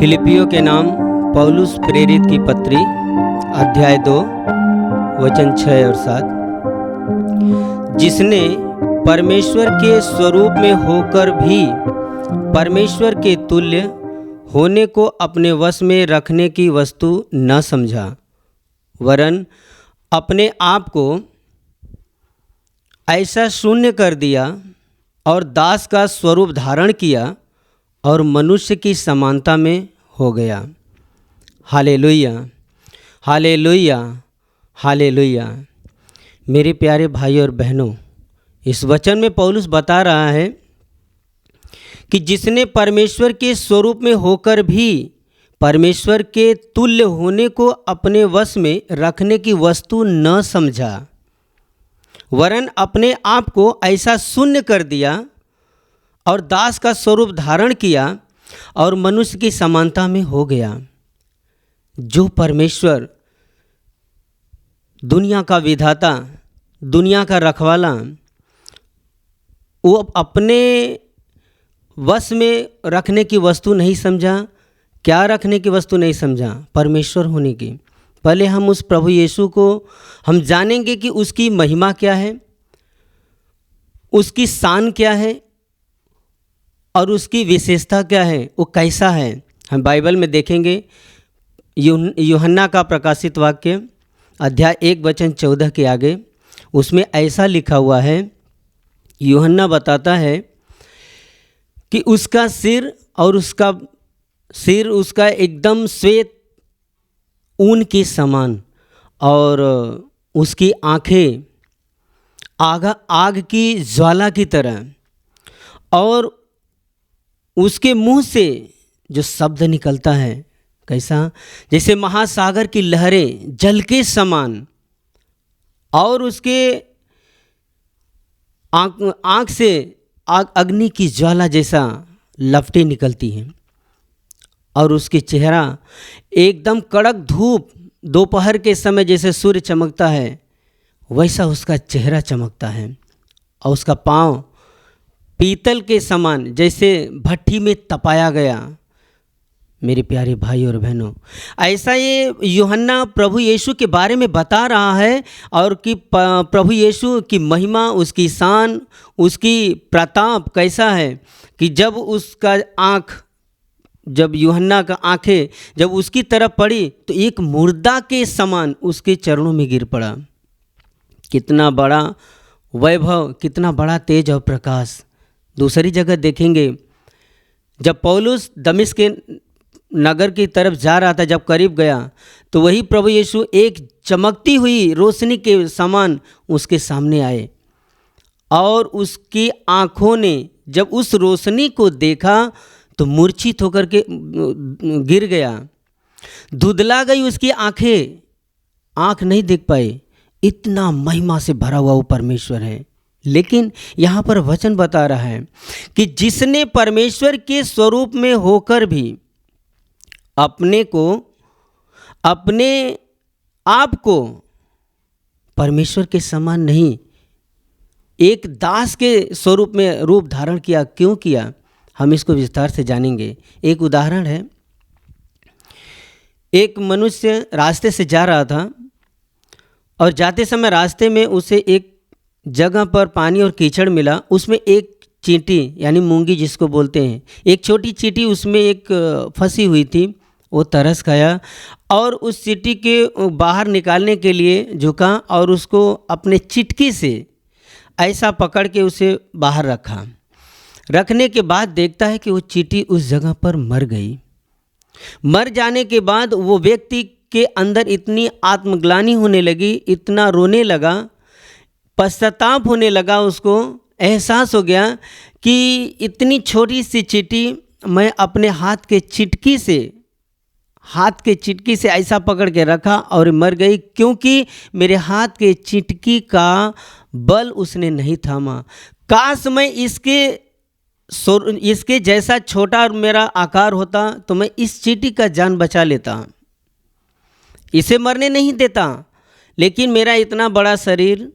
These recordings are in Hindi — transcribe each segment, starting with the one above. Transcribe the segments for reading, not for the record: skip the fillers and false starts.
फिलिपियों के नाम पौलुस प्रेरित की पत्री अध्याय 2 वचन 6 और 7। जिसने परमेश्वर के स्वरूप में होकर भी परमेश्वर के तुल्य होने को अपने वश में रखने की वस्तु न समझा, वरन अपने आप को ऐसा शून्य कर दिया और दास का स्वरूप धारण किया और मनुष्य की समानता में हो गया। Hallelujah, hallelujah, hallelujah. मेरे प्यारे भाई और बहनों, इस वचन में पौलुस बता रहा है कि जिसने परमेश्वर के स्वरूप में होकर भी परमेश्वर के तुल्य होने को अपने वश में रखने की वस्तु न समझा, वरन अपने आप को ऐसा शून्य कर दिया और दास का स्वरूप धारण किया और मनुष्य की समानता में हो गया। जो परमेश्वर दुनिया का विधाता, दुनिया का रखवाला, वो अपने वश में रखने की वस्तु नहीं समझा। क्या रखने की वस्तु नहीं समझा? परमेश्वर होने की। पहले हम उस प्रभु यीशु को हम जानेंगे कि उसकी महिमा क्या है, उसकी शान क्या है और उसकी विशेषता क्या है, वो कैसा है। हम बाइबल में देखेंगे यूहन्ना का प्रकाशित वाक्य अध्याय 1 वचन 14 के आगे, उसमें ऐसा लिखा हुआ है। यूहन्ना बताता है कि उसका सिर उसका एकदम श्वेत ऊन के समान और उसकी आँखें आग की ज्वाला की तरह, और उसके मुंह से जो शब्द निकलता है कैसा, जैसे महासागर की लहरें जल के समान, और उसके आँख से अग्नि की ज्वाला जैसा लपटें निकलती हैं, और उसके चेहरा एकदम कड़क धूप दोपहर के समय जैसे सूर्य चमकता है वैसा उसका चेहरा चमकता है, और उसका पाँव पीतल के समान जैसे भट्ठी में तपाया गया। मेरे प्यारे भाई और बहनों, ऐसा ये यूहन्ना प्रभु यीशु के बारे में बता रहा है, और कि प्रभु यीशु की महिमा, उसकी शान, उसकी प्रताप कैसा है कि जब यूहन्ना का आँखें जब उसकी तरफ पड़ी तो एक मुर्दा के समान उसके चरणों में गिर पड़ा। कितना बड़ा वैभव, कितना बड़ा तेज और प्रकाश। दूसरी जगह देखेंगे, जब पौलुस दमिश्क के नगर की तरफ जा रहा था, जब करीब गया तो वही प्रभु यीशु एक चमकती हुई रोशनी के समान उसके सामने आए, और उसकी आँखों ने जब उस रोशनी को देखा तो मूर्छित होकर के गिर गया। धुंधला गई उसकी आँखें, आँख नहीं देख पाए। इतना महिमा से भरा हुआ वो परमेश्वर है। लेकिन यहाँ पर वचन बता रहा है कि जिसने परमेश्वर के स्वरूप में होकर भी अपने आप को परमेश्वर के समान नहीं, एक दास के स्वरूप में रूप धारण किया। क्यों किया, हम इसको विस्तार से जानेंगे। एक उदाहरण है, एक मनुष्य रास्ते से जा रहा था, और जाते समय रास्ते में उसे एक जगह पर पानी और कीचड़ मिला। उसमें एक चींटी यानी मूंगी जिसको बोलते हैं, एक छोटी चींटी उसमें एक फंसी हुई थी। वो तरस खाया और उस चींटी के बाहर निकालने के लिए झुका और उसको अपने चिटकी से ऐसा पकड़ के उसे बाहर रखा। रखने के बाद देखता है कि वो चींटी उस जगह पर मर गई। मर जाने के बाद वो व्यक्ति के अंदर इतनी आत्मग्लानि होने लगी, इतना रोने लगा, पश्चाताप होने लगा। उसको एहसास हो गया कि इतनी छोटी सी चींटी मैं अपने हाथ के चिटकी से ऐसा पकड़ के रखा और मर गई, क्योंकि मेरे हाथ के चिटकी का बल उसने नहीं थामा। काश मैं इसके जैसा छोटा मेरा आकार होता तो मैं इस चींटी का जान बचा लेता, इसे मरने नहीं देता। लेकिन मेरा इतना बड़ा शरीर,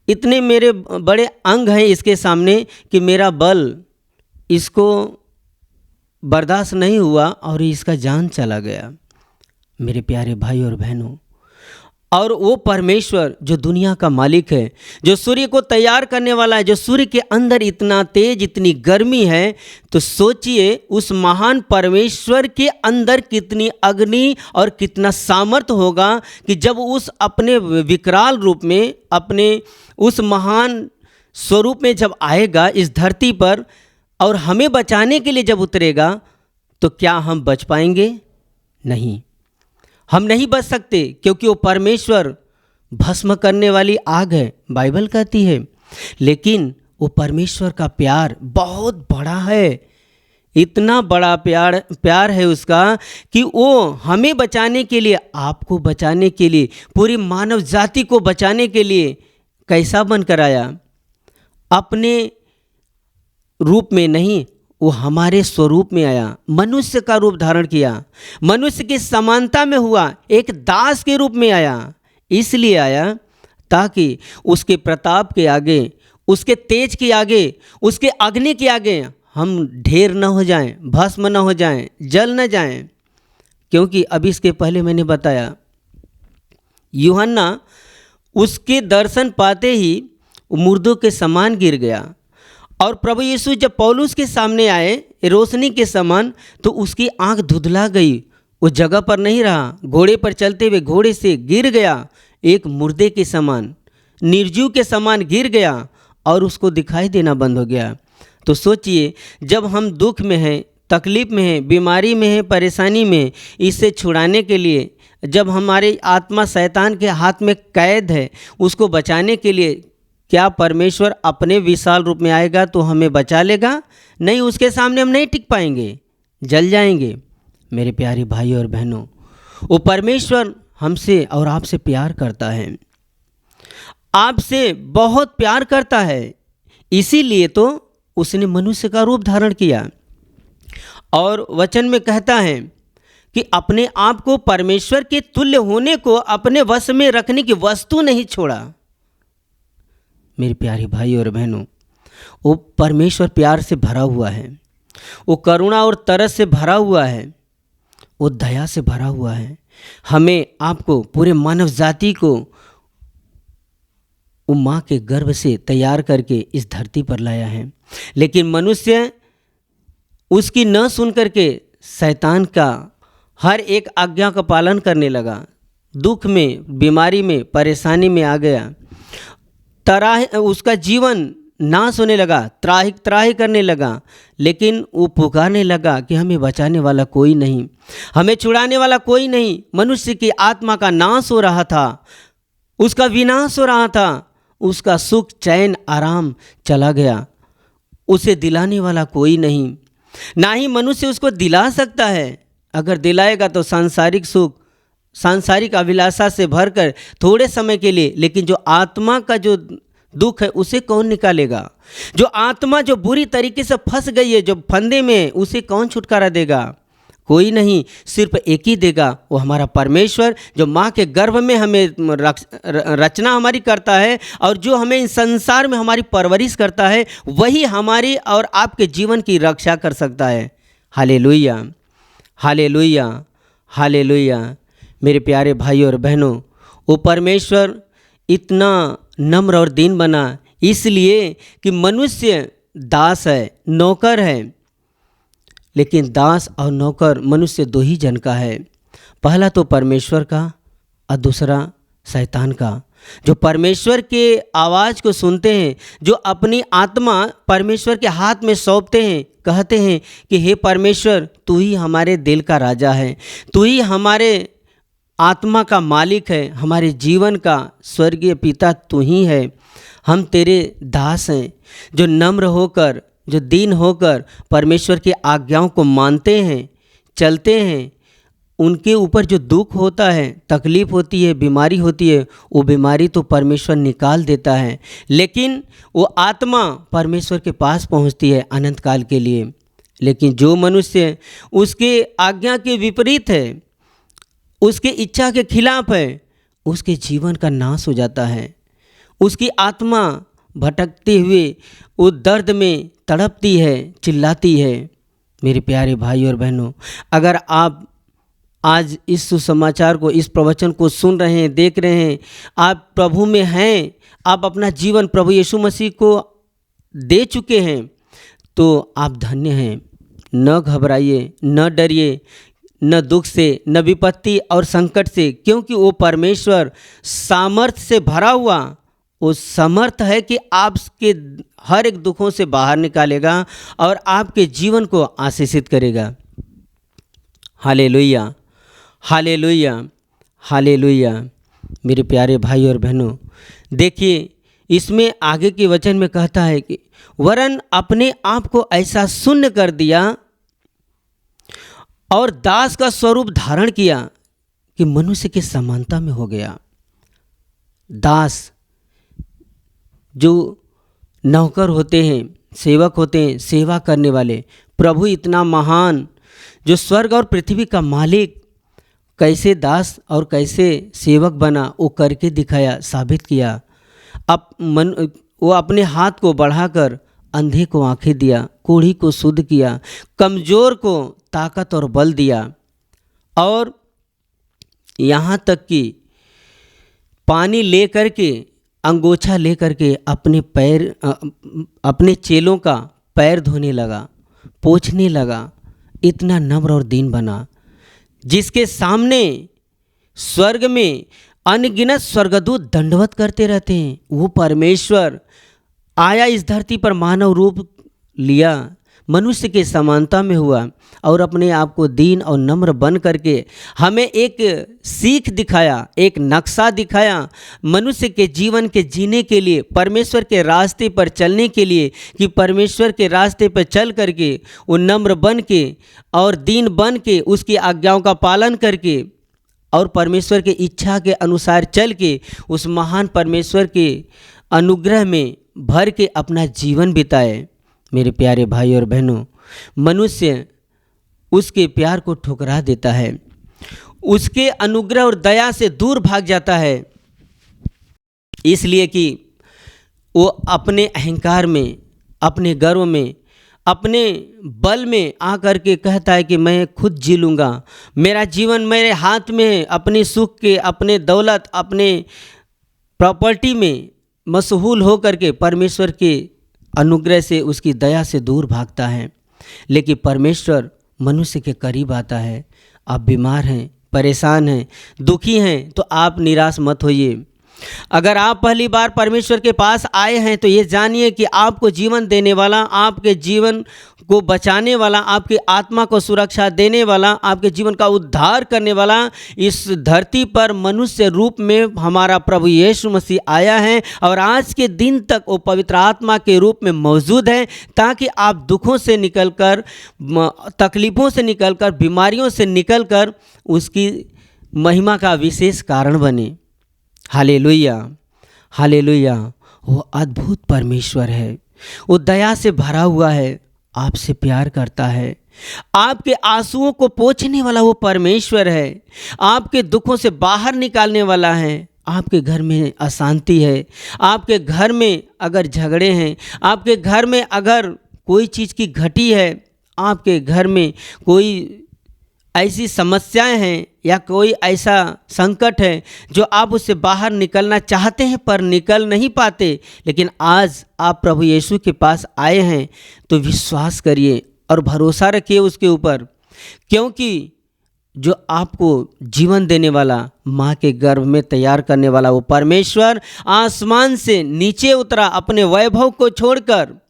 इतने मेरे बड़े अंग हैं इसके सामने कि मेरा बल इसको बर्दाश्त नहीं हुआ और इसका जान चला गया। मेरे प्यारे भाई और बहनों, और वो परमेश्वर जो दुनिया का मालिक है, जो सूर्य को तैयार करने वाला है, जो सूर्य के अंदर इतना तेज, इतनी गर्मी है, तो सोचिए उस महान परमेश्वर के अंदर कितनी अग्नि और कितना सामर्थ्य होगा कि जब उस अपने विकराल रूप में, अपने उस महान स्वरूप में जब आएगा इस धरती पर और हमें बचाने के लिए जब उतरेगा, तो क्या हम बच पाएंगे? नहीं, हम नहीं बच सकते, क्योंकि वो परमेश्वर भस्म करने वाली आग है, बाइबल कहती है। लेकिन वो परमेश्वर का प्यार बहुत बड़ा है, इतना बड़ा प्यार है उसका कि वो हमें बचाने के लिए, आपको बचाने के लिए, पूरी मानव जाति को बचाने के लिए कैसा बनकर आया? अपने रूप में नहीं, वो हमारे स्वरूप में आया, मनुष्य का रूप धारण किया, मनुष्य की समानता में हुआ, एक दास के रूप में आया। इसलिए आया ताकि उसके प्रताप के आगे, उसके तेज के आगे, उसके अग्नि के आगे हम ढेर न हो जाएं, भस्म न हो जाएं, जल न जाएं। क्योंकि अभी इसके पहले मैंने बताया, यूहन्ना उसके दर्शन पाते ही मुर्दों के समान गिर गया, और प्रभु यीशु जब पौलुस के सामने आए रोशनी के समान, तो उसकी आंख धुंधला गई, वो जगह पर नहीं रहा, घोड़े पर चलते हुए घोड़े से गिर गया, एक मुर्दे के समान, निर्जीव के समान गिर गया और उसको दिखाई देना बंद हो गया। तो सोचिए, जब हम दुख में हैं, तकलीफ में हैं, बीमारी में हैं, परेशानी में, इससे छुड़ाने के लिए, जब हमारी आत्मा शैतान के हाथ में कैद है, उसको बचाने के लिए क्या परमेश्वर अपने विशाल रूप में आएगा तो हमें बचा लेगा? नहीं, उसके सामने हम नहीं टिक पाएंगे, जल जाएंगे। मेरे प्यारे भाई और बहनों, वो परमेश्वर हमसे और आपसे प्यार करता है, आपसे बहुत प्यार करता है। इसीलिए तो उसने मनुष्य का रूप धारण किया, और वचन में कहता है कि अपने आप को परमेश्वर के तुल्य होने को अपने वश में रखने की वस्तु नहीं छोड़ा। मेरे प्यारे भाई और बहनों, वो परमेश्वर प्यार से भरा हुआ है, वो करुणा और तरस से भरा हुआ है, वो दया से भरा हुआ है। हमें, आपको, पूरे मानव जाति को वो माँ के गर्भ से तैयार करके इस धरती पर लाया है। लेकिन मनुष्य उसकी न सुन करके शैतान का हर एक आज्ञा का पालन करने लगा, दुख में, बीमारी में, परेशानी में आ गया, उसका जीवन नाश होने लगा, त्राही करने लगा। लेकिन वो पुकारने लगा कि हमें बचाने वाला कोई नहीं, हमें छुड़ाने वाला कोई नहीं। मनुष्य की आत्मा का नाश हो रहा था, उसका विनाश हो रहा था, उसका सुख, चैन, आराम चला गया, उसे दिलाने वाला कोई नहीं, ना ही मनुष्य उसको दिला सकता है। अगर दिलाएगा तो सांसारिक सुख, सांसारिक अभिलाषा से भरकर थोड़े समय के लिए, लेकिन जो आत्मा का जो दुख है उसे कौन निकालेगा? जो आत्मा जो बुरी तरीके से फंस गई है, जो फंदे में, उसे कौन छुटकारा देगा? कोई नहीं, सिर्फ एक ही देगा, वो हमारा परमेश्वर, जो माँ के गर्भ में हमें रचना हमारी करता है और जो हमें इस संसार में हमारी परवरिश करता है, वही हमारी और आपके जीवन की रक्षा कर सकता है। Hallelujah, hallelujah, hallelujah. मेरे प्यारे भाई और बहनों, वो परमेश्वर इतना नम्र और दीन बना, इसलिए कि मनुष्य दास है, नौकर है। लेकिन दास और नौकर मनुष्य दो ही जन का है, पहला तो परमेश्वर का और दूसरा शैतान का। जो परमेश्वर के आवाज़ को सुनते हैं, जो अपनी आत्मा परमेश्वर के हाथ में सौंपते हैं, कहते हैं कि हे परमेश्वर, तू ही हमारे दिल का राजा है, तू ही हमारे आत्मा का मालिक है, हमारे जीवन का स्वर्गीय पिता तू ही है, हम तेरे दास हैं। जो नम्र होकर, जो दीन होकर परमेश्वर की आज्ञाओं को मानते हैं, चलते हैं, उनके ऊपर जो दुख होता है, तकलीफ़ होती है, बीमारी होती है, वो बीमारी तो परमेश्वर निकाल देता है, लेकिन वो आत्मा परमेश्वर के पास पहुंचती है अनंत काल के लिए। लेकिन जो मनुष्य उसके आज्ञा के विपरीत है, उसके इच्छा के खिलाफ है, उसके जीवन का नाश हो जाता है। उसकी आत्मा भटकते हुए वो दर्द में तड़पती है, चिल्लाती है। मेरे प्यारे भाई और बहनों, अगर आप आज इस सुसमाचार को, इस प्रवचन को सुन रहे हैं, देख रहे हैं, आप प्रभु में हैं, आप अपना जीवन प्रभु यीशु मसीह को दे चुके हैं, तो आप धन्य हैं। न घबराइए, न डरिए, न दुख से, न विपत्ति और संकट से, क्योंकि वो परमेश्वर सामर्थ से भरा हुआ, वो समर्थ है कि आपके हर एक दुखों से बाहर निकालेगा और आपके जीवन को आशीषित करेगा। Hallelujah, hallelujah, hallelujah. मेरे प्यारे भाई और बहनों, देखिए इसमें आगे के वचन में कहता है कि वरन अपने आप को ऐसा शून्य कर दिया और दास का स्वरूप धारण किया कि मनुष्य की समानता में हो गया। दास जो नौकर होते हैं, सेवक होते हैं, सेवा करने वाले, प्रभु इतना महान जो स्वर्ग और पृथ्वी का मालिक कैसे दास और कैसे सेवक बना, वो करके दिखाया, साबित किया। वो अपने हाथ को बढ़ाकर अंधे को आंखें दिया, कोढ़ी को शुद्ध किया, कमज़ोर को ताकत और बल दिया, और यहाँ तक कि पानी ले करके, अंगोछा ले करके अपने चेलों का पैर धोने लगा, पोंछने लगा। इतना नम्र और दीन बना, जिसके सामने स्वर्ग में अनगिनत स्वर्गदूत दंडवत करते रहते हैं। वो परमेश्वर आया, इस धरती पर मानव रूप लिया, मनुष्य के समानता में हुआ और अपने आप को दीन और नम्र बन करके हमें एक सीख दिखाया, एक नक्शा दिखाया मनुष्य के जीवन के जीने के लिए, परमेश्वर के रास्ते पर चलने के लिए, कि परमेश्वर के रास्ते पर चल करके वो नम्र बन के और दीन बन के उसकी आज्ञाओं का पालन करके और परमेश्वर के इच्छा के अनुसार चल के उस महान परमेश्वर के अनुग्रह में भर के अपना जीवन बिताए। मेरे प्यारे भाई और बहनों, मनुष्य उसके प्यार को ठुकरा देता है, उसके अनुग्रह और दया से दूर भाग जाता है, इसलिए कि वो अपने अहंकार में, अपने गर्व में, अपने बल में आकर के कहता है कि मैं खुद जी लूँगा, मेरा जीवन मेरे हाथ में है। अपने सुख के, अपने दौलत, अपने प्रॉपर्टी में मशगूल हो करके परमेश्वर के अनुग्रह से, उसकी दया से दूर भागता है। लेकिन परमेश्वर मनुष्य के करीब आता है। आप बीमार हैं, परेशान हैं, दुखी हैं, तो आप निराश मत होइए। अगर आप पहली बार परमेश्वर के पास आए हैं तो ये जानिए कि आपको जीवन देने वाला, आपके जीवन को बचाने वाला, आपकी आत्मा को सुरक्षा देने वाला, आपके जीवन का उद्धार करने वाला इस धरती पर मनुष्य रूप में हमारा प्रभु यीशु मसीह आया है और आज के दिन तक वो पवित्र आत्मा के रूप में मौजूद है, ताकि आप दुखों से निकलकर, तकलीफ़ों से निकलकर, बीमारियों से निकलकर उसकी महिमा का विशेष कारण बने। Hallelujah, hallelujah. वो अद्भुत परमेश्वर है, वो दया से भरा हुआ है, आपसे प्यार करता है, आपके आंसुओं को पोंछने वाला वो परमेश्वर है, आपके दुखों से बाहर निकालने वाला है। आपके घर में अशांति है, आपके घर में अगर झगड़े हैं, आपके घर में अगर कोई चीज़ की घटी है, आपके घर में कोई ऐसी समस्याएं हैं या कोई ऐसा संकट है जो आप उससे बाहर निकलना चाहते हैं पर निकल नहीं पाते, लेकिन आज आप प्रभु यीशु के पास आए हैं, तो विश्वास करिए और भरोसा रखिए उसके ऊपर, क्योंकि जो आपको जीवन देने वाला, माँ के गर्भ में तैयार करने वाला वो परमेश्वर आसमान से नीचे उतरा, अपने वैभव को छोड़कर,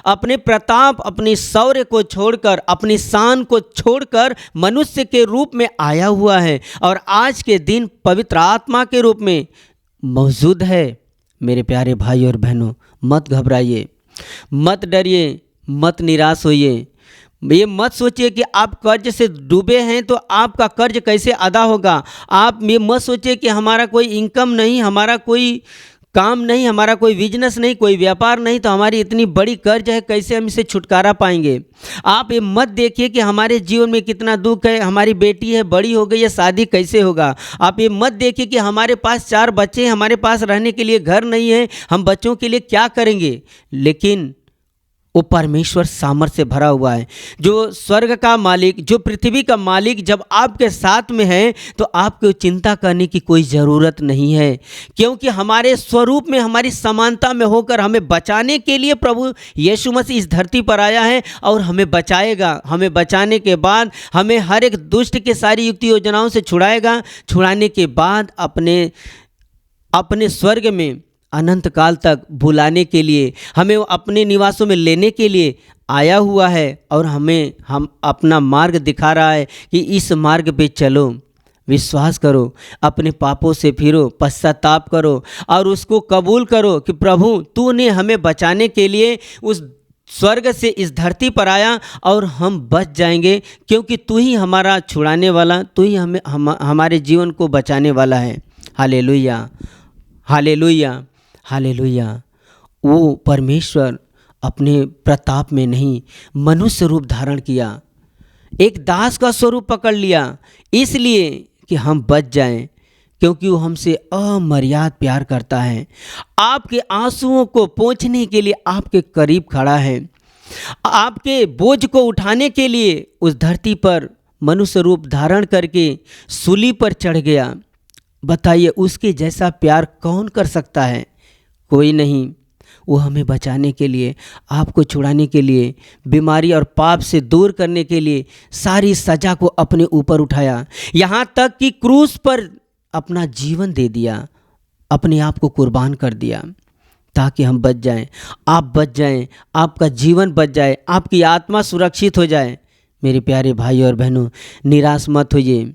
अपने प्रताप, अपनी शौर्य को छोड़कर, अपनी शान को छोड़कर मनुष्य के रूप में आया हुआ है और आज के दिन पवित्र आत्मा के रूप में मौजूद है। मेरे प्यारे भाई और बहनों, मत घबराइए, मत डरिए, मत निराश होइए। ये मत सोचिए कि आप कर्ज से डूबे हैं तो आपका कर्ज कैसे अदा होगा। आप ये मत सोचिए कि हमारा कोई इनकम नहीं, हमारा कोई काम नहीं, हमारा कोई बिजनेस नहीं, कोई व्यापार नहीं, तो हमारी इतनी बड़ी कर्ज है, कैसे हम इसे छुटकारा पाएंगे। आप ये मत देखिए कि हमारे जीवन में कितना दुख है, हमारी बेटी है, बड़ी हो गई है, शादी कैसे होगा। आप ये मत देखिए कि हमारे पास 4 बच्चे हैं, हमारे पास रहने के लिए घर नहीं है, हम बच्चों के लिए क्या करेंगे। लेकिन वो परमेश्वर सामर्थ्य से भरा हुआ है। जो स्वर्ग का मालिक, जो पृथ्वी का मालिक जब आपके साथ में है तो आपको चिंता करने की कोई ज़रूरत नहीं है, क्योंकि हमारे स्वरूप में, हमारी समानता में होकर हमें बचाने के लिए प्रभु यीशु मसीह इस धरती पर आया है और हमें बचाएगा। हमें बचाने के बाद हमें हर एक दुष्ट के सारी युक्ति योजनाओं से छुड़ाएगा। छुड़ाने के बाद अपने स्वर्ग में अनंत काल तक बुलाने के लिए, हमें अपने निवासों में लेने के लिए आया हुआ है और हम अपना मार्ग दिखा रहा है कि इस मार्ग पे चलो, विश्वास करो, अपने पापों से फिरो, पश्चाताप करो और उसको कबूल करो कि प्रभु तूने हमें बचाने के लिए उस स्वर्ग से इस धरती पर आया और हम बच जाएंगे, क्योंकि तू ही हमारा छुड़ाने वाला, तू ही हमारे जीवन को बचाने वाला है। Hallelujah, hallelujah, hallelujah. वो परमेश्वर अपने प्रताप में नहीं, मनुष्य रूप धारण किया, एक दास का स्वरूप पकड़ लिया, इसलिए कि हम बच जाएं, क्योंकि वो हमसे अमर्याद प्यार करता है। आपके आंसुओं को पोंछने के लिए आपके करीब खड़ा है, आपके बोझ को उठाने के लिए उस धरती पर मनुष्य रूप धारण करके सूली पर चढ़ गया। बताइए, उसके जैसा प्यार कौन कर सकता है? कोई नहीं। वो हमें बचाने के लिए, आपको छुड़ाने के लिए, बीमारी और पाप से दूर करने के लिए सारी सजा को अपने ऊपर उठाया, यहाँ तक कि क्रूस पर अपना जीवन दे दिया, अपने आप को कुर्बान कर दिया, ताकि हम बच जाएं, आप बच जाएं, आपका जीवन बच जाए, आपकी आत्मा सुरक्षित हो जाए। मेरे प्यारे भाई और बहनों, निराश मत होइए।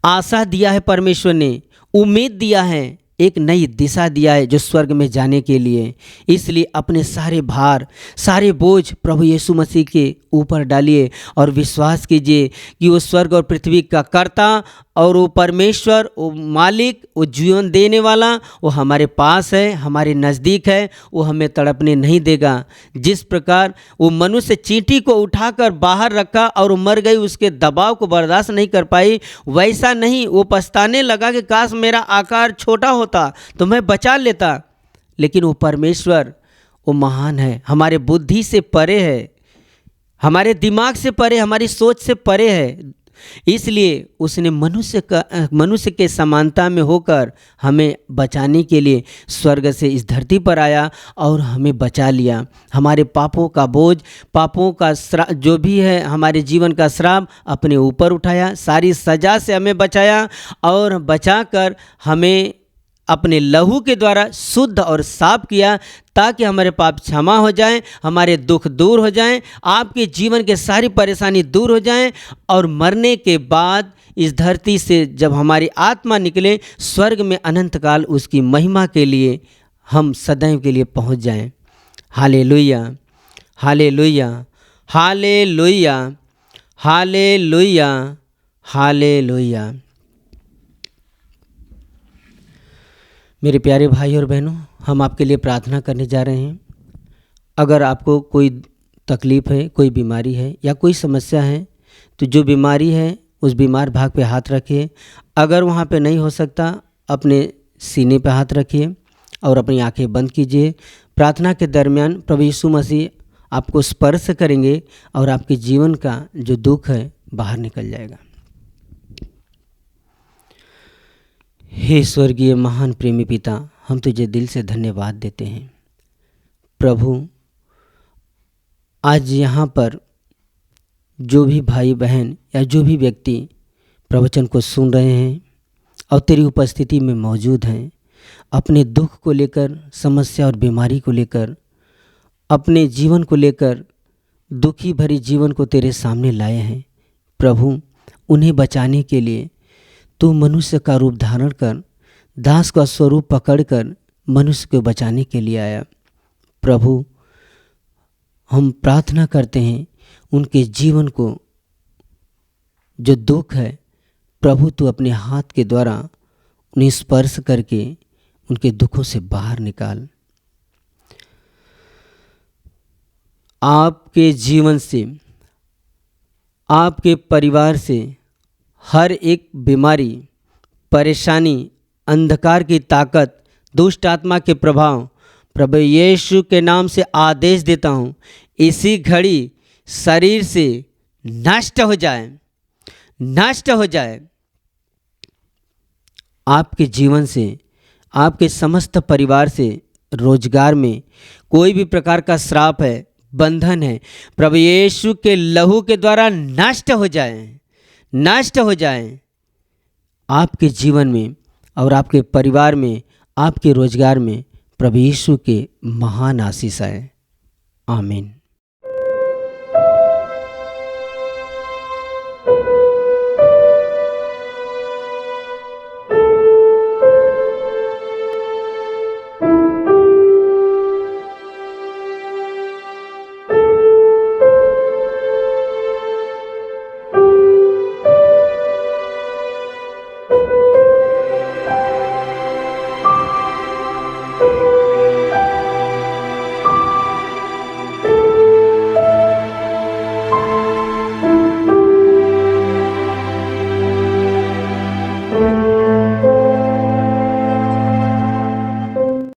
आशा दिया है परमेश्वर ने, उम्मीद दिया है, एक नई दिशा दिया है जो स्वर्ग में जाने के लिए। इसलिए अपने सारे भार, सारे बोझ प्रभु यीशु मसीह के ऊपर डालिए और विश्वास कीजिए कि वो स्वर्ग और पृथ्वी का कर्ता और वो परमेश्वर, वो मालिक, वो जीवन देने वाला, वो हमारे पास है, हमारे नज़दीक है। वो हमें तड़पने नहीं देगा। जिस प्रकार वो मनुष्य चींटी को उठाकर बाहर रखा और वो मर गई, उसके दबाव को बर्दाश्त नहीं कर पाई, वैसा नहीं, वो पछताने लगा कि काश मेरा आकार छोटा होता तो मैं बचा लेता। लेकिन वो परमेश्वर, वो महान है, हमारे बुद्धि से परे है, हमारे दिमाग से परे, हमारी सोच से परे है। इसलिए उसने मनुष्य के समानता में होकर हमें बचाने के लिए स्वर्ग से इस धरती पर आया और हमें बचा लिया। हमारे पापों का बोझ, पापों का जो भी है, हमारे जीवन का श्राप अपने ऊपर उठाया, सारी सजा से हमें बचाया और बचाकर हमें अपने लहू के द्वारा शुद्ध और साफ किया, ताकि हमारे पाप क्षमा हो जाएं, हमारे दुख दूर हो जाएं, आपके जीवन के सारी परेशानी दूर हो जाएं और मरने के बाद इस धरती से जब हमारी आत्मा निकले, स्वर्ग में अनंत काल उसकी महिमा के लिए हम सदैव के लिए पहुंच जाएं। Hallelujah, hallelujah, hallelujah, hallelujah, hallelujah. मेरे प्यारे भाई और बहनों, हम आपके लिए प्रार्थना करने जा रहे हैं। अगर आपको कोई तकलीफ़ है, कोई बीमारी है या कोई समस्या है, तो जो बीमारी है उस बीमार भाग पे हाथ रखिए। अगर वहाँ पे नहीं हो सकता, अपने सीने पे हाथ रखिए और अपनी आंखें बंद कीजिए। प्रार्थना के दरमियान प्रभु यीशु मसीह आपको स्पर्श करेंगे और आपके जीवन का जो दुख है बाहर निकल जाएगा। हे स्वर्गीय महान प्रेमी पिता, हम तुझे दिल से धन्यवाद देते हैं। प्रभु, आज यहाँ पर जो भी भाई बहन या जो भी व्यक्ति प्रवचन को सुन रहे हैं और तेरी उपस्थिति में मौजूद हैं, अपने दुख को लेकर, समस्या और बीमारी को लेकर, अपने जीवन को लेकर दुखी भरी जीवन को तेरे सामने लाए हैं। प्रभु, उन्हें बचाने के लिए तू मनुष्य का रूप धारण कर, दास का स्वरूप पकड़कर मनुष्य को बचाने के लिए आया। प्रभु, हम प्रार्थना करते हैं उनके जीवन को जो दुख है, प्रभु तू अपने हाथ के द्वारा उन्हें स्पर्श करके उनके दुखों से बाहर निकाल। आपके जीवन से, आपके परिवार से हर एक बीमारी, परेशानी, अंधकार की ताकत, दुष्ट आत्मा के प्रभाव प्रभु यीशु के नाम से आदेश देता हूँ, इसी घड़ी शरीर से नष्ट हो जाए, नष्ट हो जाए। आपके जीवन से, आपके समस्त परिवार से, रोजगार में कोई भी प्रकार का श्राप है, बंधन है, प्रभु यीशु के लहू के द्वारा नष्ट हो जाए, नष्ट हो जाए। आपके जीवन में और आपके परिवार में, आपके रोजगार में प्रभु यीशु के महान आशीष आए। आमीन।